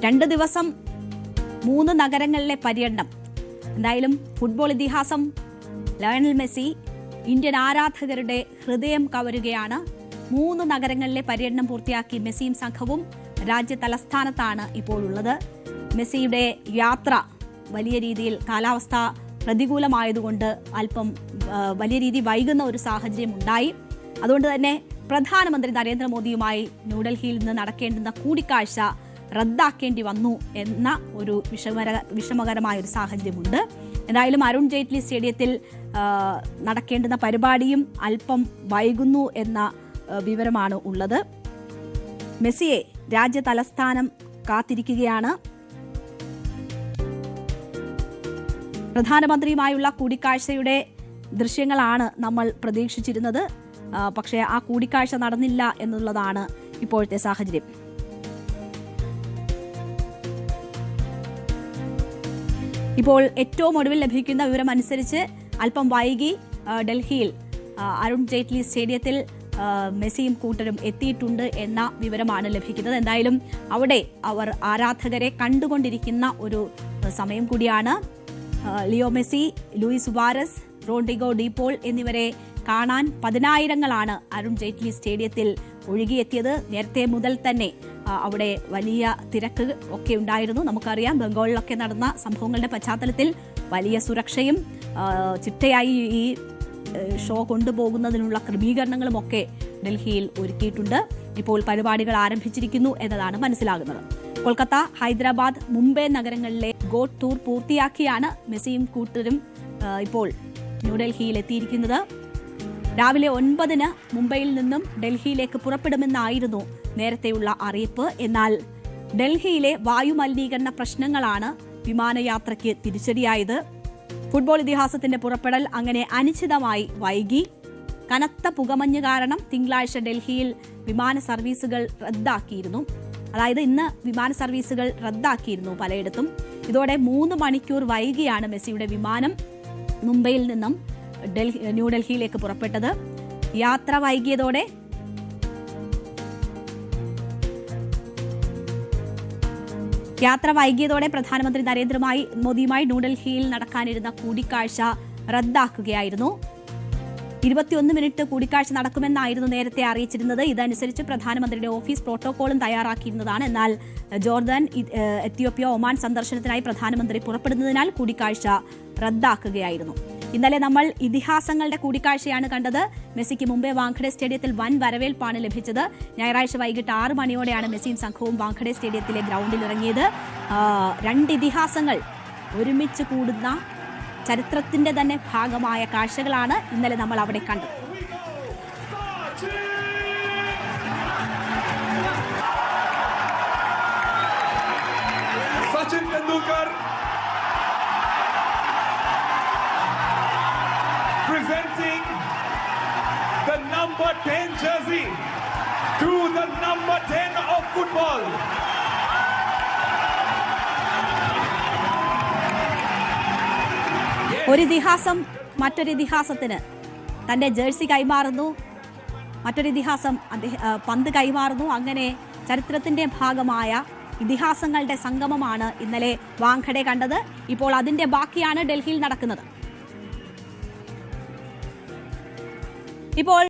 2 ദിവസം 3 നഗരങ്ങളിലെ പര്യടനം. എന്തായാലും ഫുട്ബോൾ ഇതിഹാസം ലയണൽ മെസ്സി ഇന്ത്യൻ ആരാധകരുടെ ഹൃദയം കവരുകയാണ്. 3 നഗരങ്ങളിലെ പര്യടനം പൂർത്തിയാക്കി മെസ്സിയും സംഘവും രാജ്യ തലസ്ഥാനത്താണ് ഇപ്പോഴുള്ളത്. മെസ്സിയുടെ യാത്ര വലിയ രീതിയിൽ കാലാവസ്ഥ പ്രതികൂലമായതുകൊണ്ട് അല്പം വലിയ രീതിയിൽ വൈകുന്ന ഒരു സാഹചര്യം ഉണ്ടായി. അതുകൊണ്ട് തന്നെ പ്രധാനമന്ത്രി നരേന്ദ്രമോദിയുമായി ന്യൂഡൽഹിയിൽ നിന്ന് നടക്കേണ്ടുന്ന കൂടിക്കാഴ്ച റദ്ദാക്കേണ്ടി വന്നു എന്ന ഒരു വിഷമകരമായ ഒരു സാഹചര്യമുണ്ട്. എന്തായാലും അരുൺ ജെയ്റ്റ്ലി സ്റ്റേഡിയത്തിൽ നടക്കേണ്ടുന്ന പരിപാടിയും അല്പം വൈകുന്നു എന്ന വിവരമാണ് ഉള്ളത്. മെസ്സിയെ രാജ്യ തലസ്ഥാനം കാത്തിരിക്കുകയാണ്. പ്രധാനമന്ത്രിയുമായുള്ള കൂടിക്കാഴ്ചയുടെ ദൃശ്യങ്ങളാണ് നമ്മൾ പ്രതീക്ഷിച്ചിരുന്നത്. പക്ഷേ ആ കൂടിക്കാഴ്ച നടന്നില്ല എന്നുള്ളതാണ് ഇപ്പോഴത്തെ സാഹചര്യം. ഇപ്പോൾ ഏറ്റവും ഒടുവിൽ ലഭിക്കുന്ന വിവരമനുസരിച്ച് അല്പം വൈകി ഡൽഹിയിൽ അരുൺ ജെയ്റ്റ്ലി സ്റ്റേഡിയത്തിൽ മെസ്സിയും കൂട്ടരും എത്തിയിട്ടുണ്ട് എന്ന വിവരമാണ് ലഭിക്കുന്നത്. എന്തായാലും അവിടെ അവർ ആരാധകരെ കണ്ടുകൊണ്ടിരിക്കുന്ന ഒരു സമയം കൂടിയാണ്. Leo Messi, Luis Suarez, Rodrigo De Paul എന്നിവരെ കാണാൻ പതിനായിരങ്ങളാണ് അരുൺ ജെയ്റ്റ്ലി സ്റ്റേഡിയത്തിൽ ഒഴുകിയെത്തിയത്. നേരത്തെ മുതൽ തന്നെ അവിടെ വലിയ തിരക്ക് ഒക്കെ ഉണ്ടായിരുന്നു. നമുക്കറിയാം, ബംഗാളിലൊക്കെ നടന്ന സംഭവങ്ങളുടെ പശ്ചാത്തലത്തിൽ വലിയ സുരക്ഷയും ചിട്ടയായി ഈ ഷോ കൊണ്ടുപോകുന്നതിനുള്ള ക്രമീകരണങ്ങളുമൊക്കെ ഡൽഹിയിൽ ഒരുക്കിയിട്ടുണ്ട്. ഇപ്പോൾ പരിപാടികൾ ആരംഭിച്ചിരിക്കുന്നു എന്നതാണ് മനസ്സിലാകുന്നത്. കൊൽക്കത്ത, ഹൈദരാബാദ്, മുംബൈ നഗരങ്ങളിലെ ഗോട്ട് ടൂർ പൂർത്തിയാക്കിയാണ് മെസ്സിയും കൂട്ടരും ഇപ്പോൾ ന്യൂഡൽഹിയിൽ എത്തിയിരിക്കുന്നത്. രാവിലെ 9-ന് മുംബൈയിൽ നിന്നും ഡൽഹിയിലേക്ക് പുറപ്പെടുമെന്നായിരുന്നു നേരത്തെയുള്ള അറിയിപ്പ്. എന്നാൽ ഡൽഹിയിലെ വായുമലിനീകരണ പ്രശ്നങ്ങളാണ് വിമാനയാത്രയ്ക്ക് തിരിച്ചടിയായത്. ഫുട്ബോൾ ഇതിഹാസത്തിന്റെ പുറപ്പെടൽ അങ്ങനെ അനിശ്ചിതമായി വൈകി. കനത്ത പുകമഞ്ഞ് കാരണം തിങ്കളാഴ്ച ഡൽഹിയിൽ വിമാന സർവീസുകൾ റദ്ദാക്കിയിരുന്നു. അതായത് ഇന്ന് വിമാന സർവീസുകൾ റദ്ദാക്കിയിരുന്നു പലയിടത്തും. ഇതോടെ 3 മണിക്കൂർ വൈകിയാണ് മെസ്സിയുടെ വിമാനം മുംബൈയിൽ നിന്നും ന്യൂഡൽഹിയിലേക്ക് പുറപ്പെട്ടത്. യാത്ര വൈകിയതോടെ പ്രധാനമന്ത്രി നരേന്ദ്രമോദിയുമായി ന്യൂഡൽഹിയിൽ നടക്കാനിരുന്ന കൂടിക്കാഴ്ച റദ്ദാക്കുകയായിരുന്നു. 21 മിനിറ്റ് കൂടിക്കാഴ്ച നടക്കുമെന്നായിരുന്നു നേരത്തെ അറിയിച്ചിരുന്നത്. ഇതനുസരിച്ച് പ്രധാനമന്ത്രിയുടെ ഓഫീസ് പ്രോട്ടോകോളും തയ്യാറാക്കിയിരുന്നതാണ്. എന്നാൽ ജോർദാൻ, എത്യോപ്യ, ഒമാൻ സന്ദർശനത്തിനായി പ്രധാനമന്ത്രി പുറപ്പെടുന്നതിനാൽ കൂടിക്കാഴ്ച റദ്ദാക്കുകയായിരുന്നു. ഇന്നലെ നമ്മൾ ഇതിഹാസങ്ങളുടെ കൂടിക്കാഴ്ചയാണ് കണ്ടത്. മെസ്സിക്ക് മുംബൈ വാങ്കഡെ സ്റ്റേഡിയത്തിൽ വൻ വരവേൽപ്പാണ് ലഭിച്ചത്. ഞായറാഴ്ച വൈകിട്ട് 6 മണിയോടെയാണ് മെസ്സിയും സംഘവും വാങ്കഡെ സ്റ്റേഡിയത്തിലെ ഗ്രൗണ്ടിൽ ഇറങ്ങിയത്. 2 ഇതിഹാസങ്ങൾ ഒരുമിച്ച് കൂടുന്ന ചരിത്രത്തിന്റെ തന്നെ ഭാഗമായ കാഴ്ചകളാണ് ഇന്നലെ നമ്മൾ അവിടെ കണ്ടത്. Sachin Tendulkar presenting the number 10 jersey to the number 10 of football. ഒരു ഇതിഹാസം മറ്റൊരു ഇതിഹാസത്തിന് തന്റെ ജേഴ്സി കൈമാറുന്നു, മറ്റൊരു ഇതിഹാസം പന്ത് കൈമാറുന്നു. അങ്ങനെ ചരിത്രത്തിന്റെ ഭാഗമായ ഇതിഹാസങ്ങളുടെ സംഗമമാണ് ഇന്നലെ വാങ്കഡെ കണ്ടത്. ഇപ്പോൾ അതിന്റെ ബാക്കിയാണ് ഡൽഹിയിൽ നടക്കുന്നത്. ഇപ്പോൾ